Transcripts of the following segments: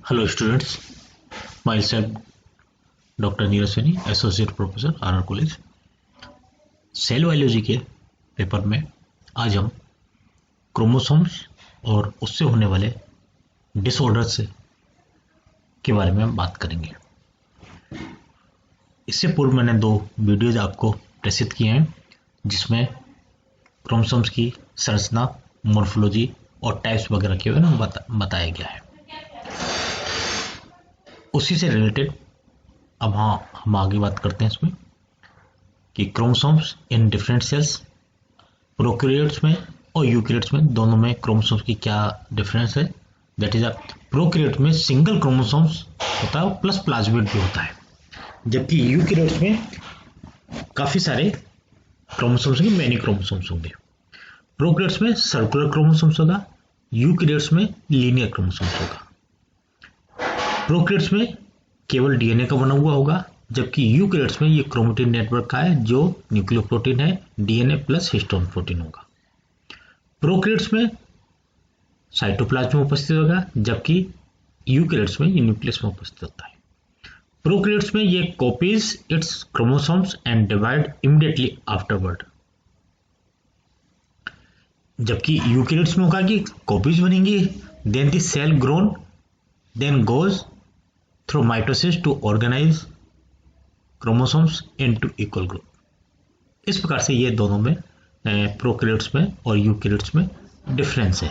Hello students, myself doctor Neeraj Saini, associate professor R college. Cell biology के पेपर में आज हम क्रोमोसोम्स और उससे होने वाले डिसऑर्डर्स के बारे में बात करेंगे। इससे पूर्व मैंने 2 वीडियोज आपको प्रेषित किए हैं जिसमें क्रोमोसोम्स की संरचना, मॉर्फोलॉजी और टाइप्स वगैरह के बारे में बताया गया है। उसी से रिलेटेड अब हम आगे बात करते हैं इसमें कि chromosomes in different cells, prokaryotes में और यूकैरियोट्स में दोनों में क्रोमोसोम्स की क्या डिफरेंस है। दैट इज प्रोकैरियोट में सिंगल क्रोमोसोम्स होता है प्लस प्लाज्मिड भी होता है, जबकि यूकैरियोट्स में काफी सारे क्रोमोसोम्स के मैनी क्रोमोसोम्स होंगे। प्रोकैरियोट्स में सर्कुलर क्रोमोसोम्स होगा, यूकैरियोट्स में लीनियर क्रोमोसोम्स होगा। प्रोकैरियोट्स में केवल डीएनए का बना हुआ होगा, जबकि यूकैरियोट्स में ये क्रोमेटिन नेटवर्क का है जो न्यूक्लियोप्रोटीन है, डीएनए प्लस हिस्टोन प्रोटीन होगा। प्रोकैरियोट्स में साइटोप्लाज्म में उपस्थित होगा, जबकि यूकैरियोट्स में ये न्यूक्लियस में उपस्थित होता है। प्रोकैरियोट्स में ये copies its chromosomes and divide immediately afterward, जबकि यूकैरियोट्स में होगा कि कॉपीज बनेंगी, then the cell grown, then goes through mitosis to organize chromosomes into equal group। इस प्रकार से ये दोनों में प्रोकैरियोट्स में और यूकैरियोट्स में डिफरेंस है।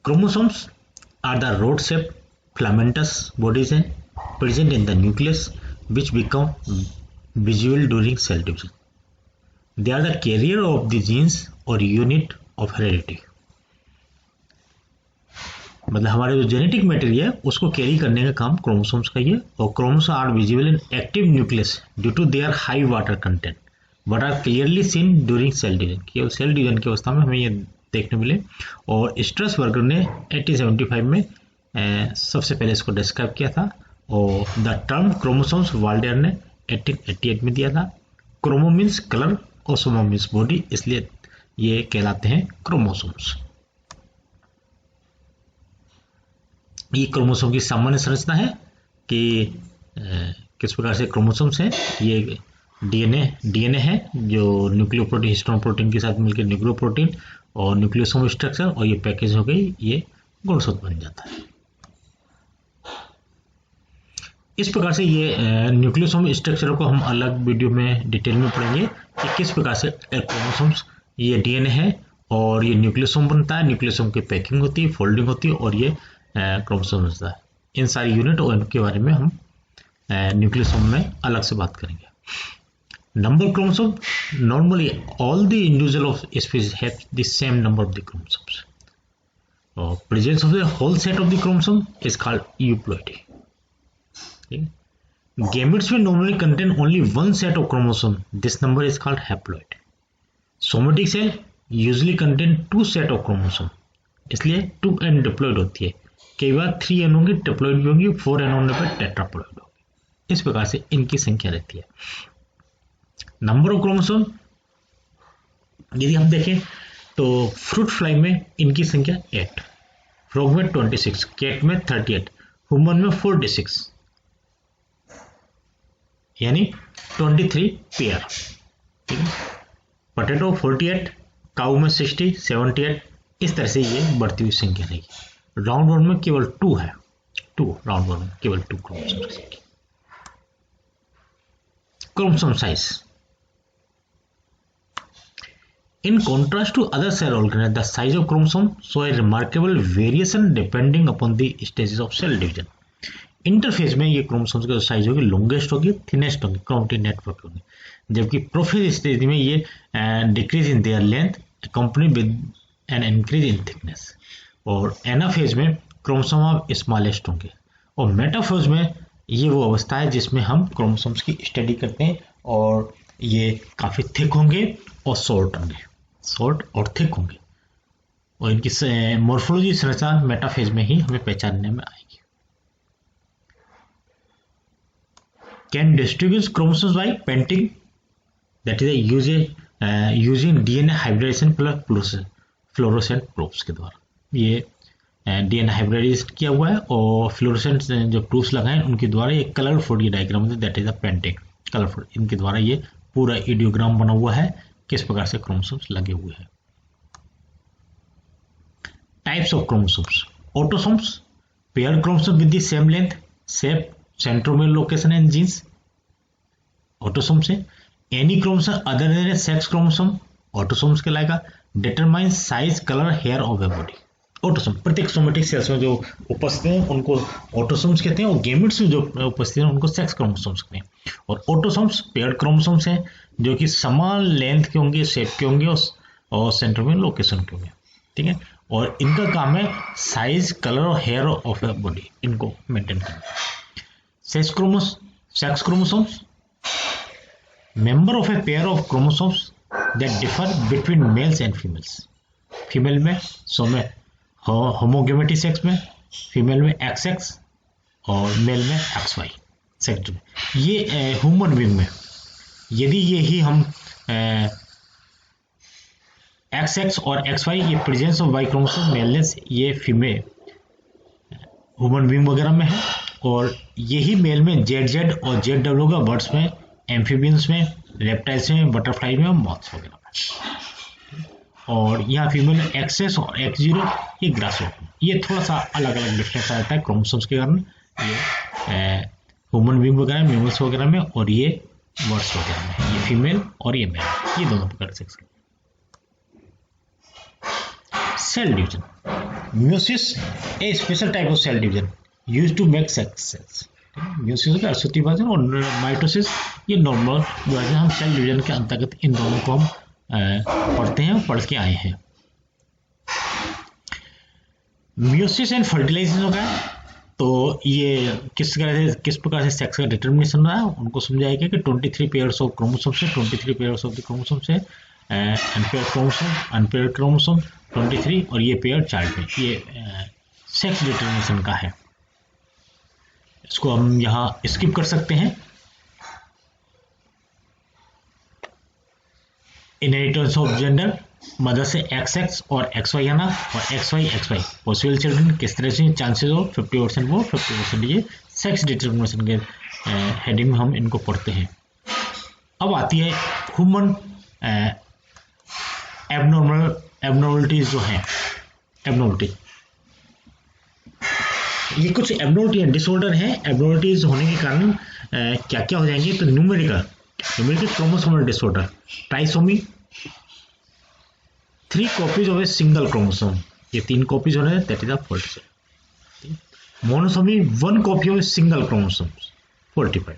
Chromosomes are the rod shape filamentous bodies हैं present in the nucleus which become visible during cell division. They are the carrier of the genes or unit of heredity। मतलब हमारे जो genetic material है उसको carry करने का काम chromosomes का ही है। और chromosome are visible in active nucleus due to their high water content but are clearly seen during cell division. केवल सेल डिवीजन की अवस्था में हमें ये देखने मिले। और स्ट्रसबर्गर ने 1875 में सबसे पहले इसको डिस्क्राइब किया था। और द टर्म क्रोमोसोम्स वाल्डेयर ने 1888 में दिया था। क्रोमो मीन्स कलर और सोमो मीन्स बॉडी, इसलिए ये कहलाते हैं क्रोमोसोम्स। ये क्रोमोसोम की सामान्य संरचना है कि किस प्रकार से क्रोमोसोम्स हैं। ये डीएनए है जो न्यूक्लियोप्रोटीन हिस्टोन प्रोटीन के साथ मिलकर न्यूक्लियोप्रोटीन और न्यूक्लियोसोम स्ट्रक्चर, और ये पैकेज हो गई, ये गुणसूत्र बन जाता है। इस प्रकार से ये न्यूक्लियोसोम स्ट्रक्चर को हम अलग वीडियो में डिटेल में पढ़ेंगे कि किस प्रकार से क्रोमोसोम्स, ये डीएनए है और ये न्यूक्लियोसोम बनता है, न्यूक्लियोसोम की पैकिंग होती है, फोल्डिंग होती है और ये क्रोमोसोम होता है। इन सारी यूनिट और इनके बारे में हम न्यूक्लियोसोम में अलग से बात करेंगे। Number chromosome, normally all the individual of species have the same number of the chromosomes. और presence of the whole set of the chromosome is called euploidy. Gametes में normally contain only one set of chromosome, this number is called haploid. Somatic cell usually contain 2 set of chromosome, इसलिए 2n diploid होती है। कई बार 3n होंगे, diploid भी होंगी, 4n होने पर टेट्राप्लॉइड होंगे। इस प्रकार से इनकी संख्या रहती है। नंबर ऑफ क्रोमोसोम यदि हम देखें तो फ्रूट फ्लाई में इनकी संख्या 8, फ्रॉग में 26, कैट में 38, ह्यूमन में 46, यानी 23 पेयर। ठीक है, पोटैटो 48, काऊ में 60, 78, इस तरह से ये बढ़ती हुई संख्या रहेगी। राउंड वन में केवल 2 है, 2 राउंड वन में केवल 2 क्रोमोसोम रहेंगे। Chromosome size, in contrast to other cell organelle the size of chromosome show a remarkable variation depending upon the stages of cell division. Interphase में ये क्रोमोसोम्स की साइज होगी लॉन्गेस्ट होगी, थिनेस्ट होगी, chromatin network होगी, जबकि prophase stage में ये decrease in their length accompanied with an increase in thickness. और एनाफेज में क्रोमोसोम ऑफ स्मॉलेस्ट होंगे। और मेटाफेज में ये वो अवस्था है जिसमें हम क्रोमोसोम्स की स्टडी करते हैं और ये काफ़ी थिक होंगे और शॉर्ट होंगे, शॉर्ट और थिक होंगे। और इनकी मॉर्फोलॉजी संरचना मेटाफेज में ही हमें पहचानने में आएगी। Can distribute chromosomes by painting, that is using DNA hybridization plus fluorescent probes के द्वारा। ये डीएनए हाइब्रिडाइज किया हुआ है और फ्लोरोसेंट जो टूल्स लगाए उनके द्वारा ये कलरफुल ये डायग्राम है, that is the painting colourful, इनके द्वारा ये पूरा इडियोग्राम बना हुआ है किस प्रकार से क्रोमोसोम्स लगे हुए हैं। Types of chromosomes, autosomes, paired chromosome with the same length, shape, centromere location and genes, autosomes है। Any chromosome other than sex chromosome autosomes कहलाएगा। Determine size, colour, hair of a body, autosome, प्रत्येक somatic cells में जो उपस्थित हैं उनको autosomes कहते हैं और गेमेट्स में जो उपस्थित हैं उनको सेक्स क्रोमोसोम्स कहते हैं। और ऑटोसोम्स पेयर्ड क्रोमोसोम्स हैं जो कि समान लेंथ के होंगे, शेप के होंगे और सेंट्रोमेयर लोकेशन के होंगे, ठीक है। और इनका काम है साइज, कलर और हेयर ऑफ ए बॉडी इनको मेंटेन करना। Sex chromosomes, member of a pair of chromosomes that differ between mails and females, female में होमोगेमेटी सेक्स में, फीमेल में XX और मेल में XY सेक्स में। ये ह्यूमन बीइंग में यदि यही हम XX और XY ये प्रेजेंस ऑफ वाई क्रोमोसोम मेलनेस ये फीमेल ह्यूमन बीइंग वगैरह में है और यही मेल में ZZ और ZW होगा बर्ड्स में, एम्फीबियंस में, रेप्टाइल्स में, बटरफ्लाई में और मॉथ्स वगैरह में। और यहाँ फीमेल में XS और X0 ये ग्रासहॉपर, ये थोड़ा सा अलग अलग डिफरेंस आ जाता है क्रोमोसोम्स के कारण, ये ह्यूमन बीइंग वगैरह मेमल्स वगैरह में और ये बर्ड्स वगैरह में, ये फीमेल और ये मेल, ये दोनों प्रकार के sex. Cell division, meiosis a special type of cell division used to make sex cells. Meiosis का अश्वति विभाजन और माइटोसिस ये नॉर्मल विभाजन, हम सेल डिवीजन के अंतर्गत इन दोनों को हम पढ़ते हैं, पढ़ के आए हैं। म्यूसिस एंड फर्टिलाइजेशन होगा तो ये किस प्रकार से सेक्स का डिटर्मिनेशन रहा है उनको समझाएगा कि 23 पेयर्स ऑफ क्रोमोसोम्स है, 23 पेयर्स ऑफ द क्रोमोसोम्स है, अनपेयर्ड क्रोमोसोम 23 और ये पेयर चार्ट में ये सेक्स डिटर्मिनेशन का है। इसको हम यहाँ स्किप कर सकते हैं। इनहेरिटेंस ऑफ जेंडर, मदर से XX और XY आना और XY पॉसिबल चिल्ड्रन किस तरह से चांसेस हो 50% वो 50%, ये सेक्स डिटर्मिनेशन के हेडिंग में हम इनको पढ़ते हैं। अब आती है ह्यूमन एबनॉर्मलिटीज जो हैं, एबनॉर्मलिटी ये कुछ एबनॉर्मलिटी है, डिसऑर्डर है। एबनॉर्मलिटीज होने के कारण क्या क्या हो जाएंगे तो numerical chromosomal disorder, trisomy 3 copies of a single chromosome, ये 3 कॉपीज होने that is a 46। Monosomy 1 copy of a single chromosome 45,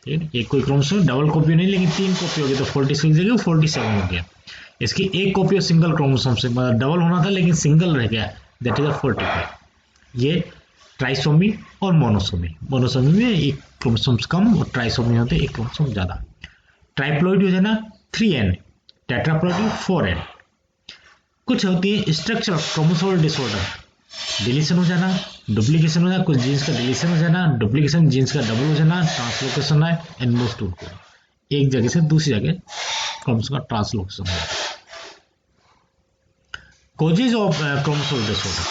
ठीक है। ये कोई क्रोमोसोम डबल कॉपी नहीं लेकिन 3 कॉपी हो गई तो 46 जगह 47 हो गया। इसकी 1 कॉपी ऑफ सिंगल क्रोमोसोम से मतलब डबल होना था लेकिन सिंगल रह गया, दैट इज अ 45। ये ट्राइसोमी और मोनोसोमी में एक क्रोमोसोम्स कम और ट्राइसोमी होते एक क्रोमोसोम ज्यादा। ट्राइप्लॉइड हो जाना 3N, टेट्राप्लॉइड 4N। कुछ होती है स्ट्रक्चर क्रोमोसोमल डिसऑर्डर, डिलीशन हो जाना, डुप्लीकेशन हो जाना, कुछ जीन्स का डिलीशन हो जाना, डुप्लीकेशन जीन्स का डबल हो जाना, ट्रांसलोकेशन है एंड मोस्ट एक जगह से दूसरी जगह क्रोमोसोम का ट्रांसलोकेशन हो जाना। Causes of chromosomal disorder,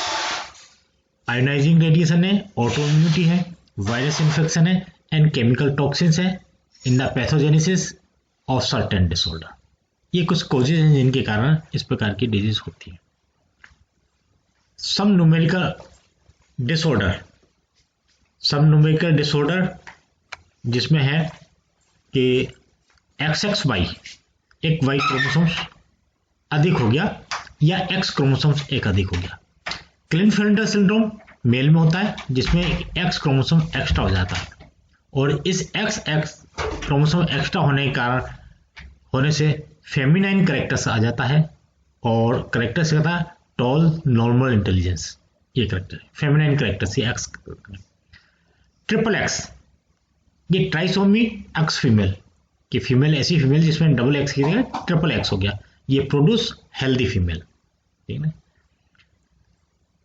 ionizing radiation है, ऑटोइम्यूनिटी है, वायरस इन्फेक्शन है एंड केमिकल टॉक्सिन्स है in the pathogenesis of certain disorder. ये कुछ कॉजेज हैं जिनके कारण इस प्रकार की डिजीज होती है। सम न्यूमेरिकल डिसऑर्डर जिसमें है कि XXY एक Y क्रोमोसोम्स अधिक हो गया या X क्रोमोसोम्स एक अधिक हो गया। क्लिनफेल्टर सिंड्रोम मेल में होता है जिसमें X क्रोमोसोम एक्स्ट्रा हो जाता है और इस XX क्रोमोसोम एक्स्ट्रा होने से फेमिनाइन कैरेक्टर्स आ जाता है और कैरेक्टर से कहता है टॉल नॉर्मल इंटेलिजेंस, ये कैरेक्टर फेमिनाइन कैरेक्टर्स ये X। XXX ये ट्राइसोमी X फीमेल कि फीमेल ऐसी फीमेल जिसमें डबल X की जगह XXX हो गया, ये प्रोड्यूस हेल्दी फीमेल, ठीक है।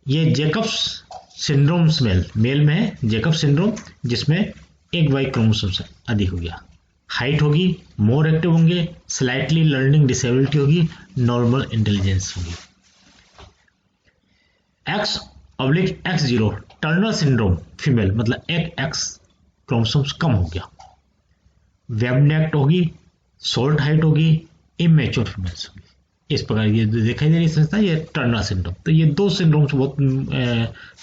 ये जेकब्स सिंड्रोम मेल में है, जेकब्स सिंड्रोम जिसमें एक Y क्रोमोसोम से अधिक हो गया। हाइट होगी, मोर एक्टिव होंगे, स्लाइटली लर्निंग डिसेबिलिटी होगी, नॉर्मल इंटेलिजेंस होगी। X oblique X0 Turner syndrome female, मतलब एक एक्स क्रोमोसोम्स कम हो गया, वेब नेक्ट होगी, शॉर्ट हाइट होगी, इमेच्योर फीमेल्स होगी। इस प्रकार ये दिखाई दे रही संस्था, ये टर्नर सिंड्रोम। तो ये दो सिंड्रोम्स बहुत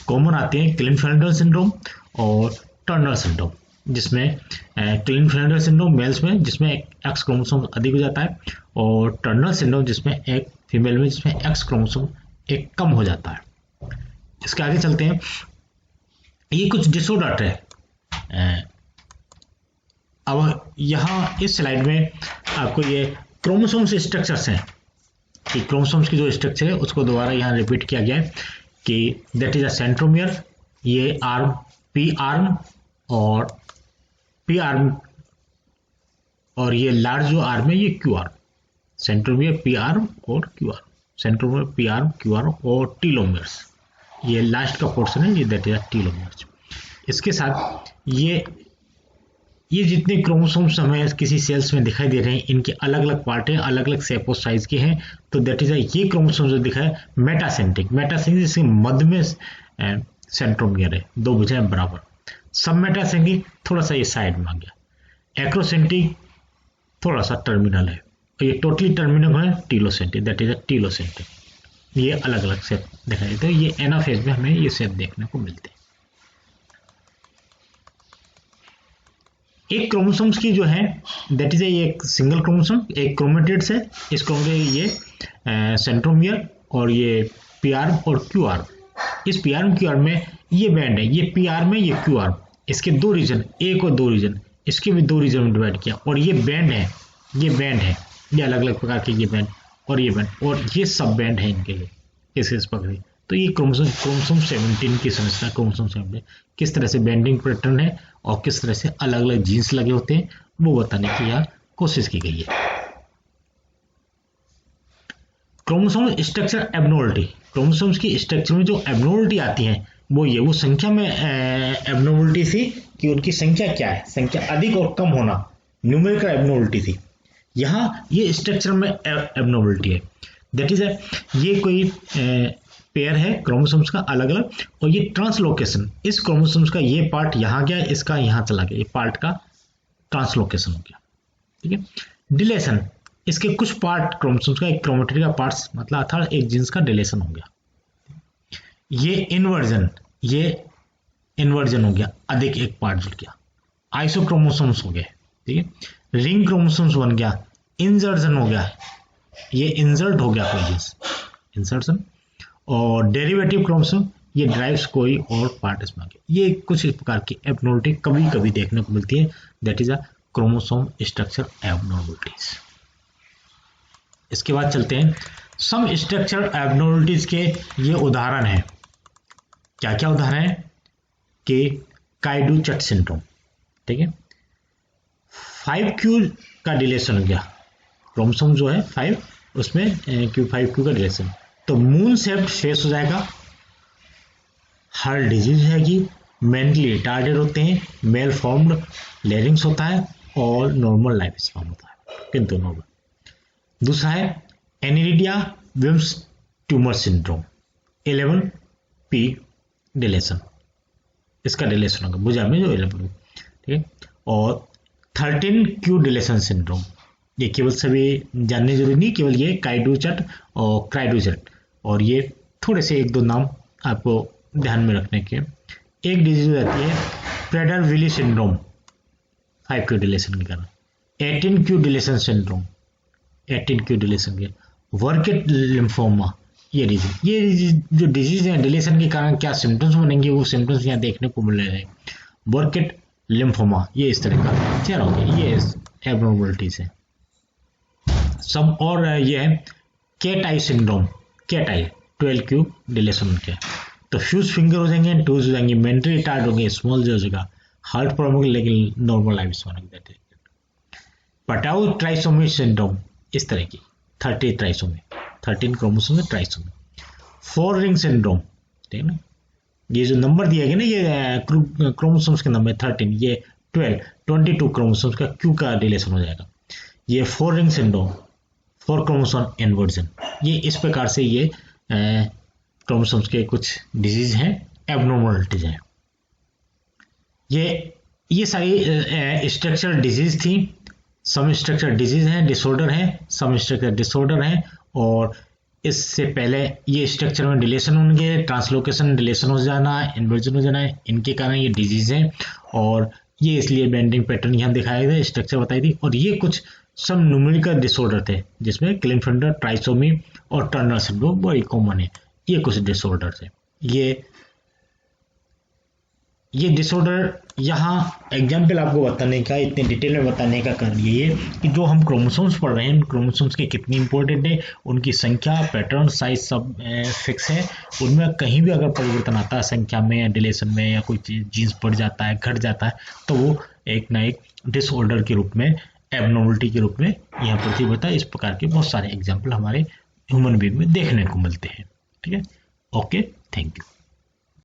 कॉमन आते हैं, क्लिनफेल्टर सिंड्रोम और टर्नर सिंड्रोम, जिसमें क्लिनफेल्टर सिंड्रोम मेल्स में जिसमें एक्स क्रोमोसोम अधिक हो जाता है, और टर्नर सिंड्रोम जिसमें एक फीमेल में जिसमें एक्स क्रोमोसोम एक कम हो जाता है। इसके आगे चलते हैं। ये कुछ डिसऑर्डर है। अब यहाँ इस स्लाइड में आपको ये क्रोमोसोम्स स्ट्रक्चर्स हैं कि क्रोमोसोम्स की जो स्ट्रक्चर है उसको दोबारा यहाँ रिपीट किया गया है कि दैट इज अ सेंट्रोमियर, ये आर्म पी आर्म और पी आर्म, और ये लार्ज जो आर्म है ये Q arm. Centromere P arm और Q arm, centromere P arm Q arm और टीलोमियर्स, ये लास्ट का पोर्शन है, ये दैट इज अ टीलोमियर्स। इसके साथ ये जितने क्रोमोसोम्स हमें किसी सेल्स में दिखाई दे रहे हैं, इनके अलग अलग पार्ट हैं, अलग अलग शेप और साइज के हैं। तो दैट इज ये क्रोमोसोम जो दिखा है मेटासेंट्रिक, मेटासेंट्रिक जिसके मध्य में सेंट्रोमियर है, दो भुजाएं बराबर। सब मेटासेंट्रिक थोड़ा सा ये साइड में आ गया, एक्रोसेंट्रिक थोड़ा सा टर्मिनल है, और ये टोटली टर्मिनल है telocentric, that is a telocentric. ये अलग अलग शेप दिखाई देते हैं, ये एनाफेज में हमें ये शेप देखने को मिलते हैं। एक क्रोमोसोम्स की जो है दैट इज एक सिंगल क्रोमोसोम, एक क्रोमेटिड्स है, इस क्रोमेटिड ये सेंट्रोमियर और ये पी आर्म और क्यू आर्म। इस पी आर्म क्यू आर्म में ये बैंड है, ये पी आर्म है, ये क्यू आर्म, इसके दो रीजन, एक और दो रीजन, इसके भी दो रीजन में डिवाइड किया, और ये बैंड है, ये बैंड है, ये अलग अलग प्रकार के ये बैंड और ये बैंड, और ये सब बैंड है इनके लिए इस प्रकार। तो ये क्रोमोसोम 17 की समस्या, क्रोमोसोम 17 किस तरह से बेंडिंग पैटर्न है और किस तरह से अलग अलग जीन्स लगे होते हैं वो बताने की यहाँ कोशिश की गई है। क्रोमोसोम स्ट्रक्चर एबनॉर्मलिटी, क्रोमोसोम्स की स्ट्रक्चर में जो एबनॉर्मलिटी आती है वो ये, वो संख्या में एबनॉर्मलिटी थी कि उनकी संख्या क्या है, संख्या अधिक और कम होना, न्यूमेरिकल एबनॉर्मलिटी थी। यहाँ ये स्ट्रक्चर में एबनॉर्मलिटी है, दैट इज ये कोई पेयर है क्रोमोसोम्स का अलग अलग, और ये ट्रांसलोकेशन, इस क्रोमोसोम्स का ये पार्ट यहाँ गया, इसका यहाँ चला गया, ये पार्ट का ट्रांसलोकेशन हो गया। ठीक है। डिलेशन, इसके कुछ पार्ट क्रोमोसोम्स का, एक क्रोमेटिड का पार्ट्स मतलब अर्थात एक जीन्स का डिलेशन हो गया। ये इन्वर्जन हो गया, अधिक एक पार्ट जुड़ गया। आइसोक्रोमोसोम्स हो गए, ठीक है। रिंग क्रोमोसोम्स बन गया, इंसर्शन हो गया, ये इंसर्ट हो गया कोई जीन्स, इंसर्शन। और डेरिवेटिव क्रोमोसोम, ये ड्राइव्स कोई और पार्ट इसमें आ गया। ये कुछ इस प्रकार की एबनॉर्मलिटी कभी कभी देखने को मिलती है, that is a chromosome structure abnormalities. इसके बाद चलते हैं सम स्ट्रक्चर एबनॉर्मलिटीज के ये उदाहरण है। क्या क्या उदाहरण है कि काइडू-चट सिंड्रोम, ठीक है, 5q का डिलेशन हो गया, क्रोमोसोम जो है 5 उसमें q5q का डिलेशन, तो मून शेप्ड फेस हो जाएगा, हार्ट डिजीज रहेगी, मेंटली रिटार्डेड होते हैं, मेल फॉर्म्ड लेरिंग्स होता है और नॉर्मल लाइफ स्पैन होता है, किंतु नॉर्मल। दूसरा है aniridia Wilms tumour syndrome, 11p deletion, इसका डिलेशन होगा भुजा में जो 11, ठीक है। और 13q डिलेशन सिंड्रोम, ये केवल सभी जानने जरूरी नहीं, केवल ये काइडू-चट और क्राइडू-चट, और ये थोड़े से एक दो नाम आपको ध्यान में रखने के। एक डिजीज रहती है प्रेडर-विली सिंड्रोम 5q डिलेशन के कारण, 18q deletion syndrome, 18q deletion के, वर्केट लिम्फोमा, ये जो डिजीज है डिलेशन के कारण क्या सिम्टम्स बनेंगे वो सिम्टम्स यहाँ देखने को मिल रहे हैं। वर्केट लिम्फोमा ये इस तरह का चेहरा होगा, ये एबनॉर्मलिटीज है सब। और ये है कैट आई सिंड्रोम, कैट आई 12q डिलेशन के, तो फ्यूज फिंगर हो जाएंगे, टूज हो जाएंगे, मेंटली रिटार्ड होंगे, स्मॉल जो जगह, हार्ट प्रॉब्लम लेकिन normal life span. Patau trisomy syndrome इस तरह की 30 ट्राइसोमी, 13 क्रोमोसोम में ट्राइसोमी। 4 रिंग सिंड्रोम, ठीक है ना, ये जो नंबर दिया गया ना ये क्रोमोसोम्स के नंबर 13, ये 22 क्रोमोसोम्स का q का डिलेशन हो जाएगा। ये 4 रिंग सिंड्रोम, 4 क्रोमोसोम इन्वर्जन, ये इस प्रकार से ये क्रोमोसोम्स के कुछ डिजीज हैं, एबनॉर्मलिटीज हैं। ये सारी स्ट्रक्चरल डिजीज थी। सम स्ट्रक्चरल डिजीज हैं, डिसऑर्डर हैं, सम स्ट्रक्चरल डिसऑर्डर हैं, और इससे पहले ये स्ट्रक्चर में डिलेशन होंगे, ट्रांसलोकेशन डिलेशन हो जाना, इन्वर्जन हो जाना, इनके कारण ये डिजीज है। और ये इसलिए बेंडिंग पैटर्न यहाँ दिखाए थे, स्ट्रक्चर बताई थी। और ये कुछ सम न्यूमेरिकल डिसऑर्डर थे जिसमें क्लिनफिल्टर, ट्राइसोमी और टर्नर सिंड्रोम बड़ी कॉमन है। ये कुछ डिसऑर्डर थे। ये डिसऑर्डर यहाँ एग्जाम्पल आपको बताने का, इतने डिटेल में बताने का कारण ये है कि जो हम क्रोमोसोम्स पढ़ रहे हैं, क्रोमोसोम्स के कितनी इंपॉर्टेंट है, उनकी संख्या, पैटर्न, साइज सब फिक्स है। उनमें कहीं भी अगर परिवर्तन आता है संख्या में या डिलेशन में या कोई चीज जीन्स बढ़ जाता है, घट जाता है, तो वो एक ना एक डिसऑर्डर के रूप में, एबनॉर्मलिटी के रूप में यहाँ प्रतीत होता है। इस प्रकार के बहुत सारे एग्जाम्पल हमारे ह्यूमन बीइंग में देखने को मिलते हैं। ठीक है, ओके, थैंक यू।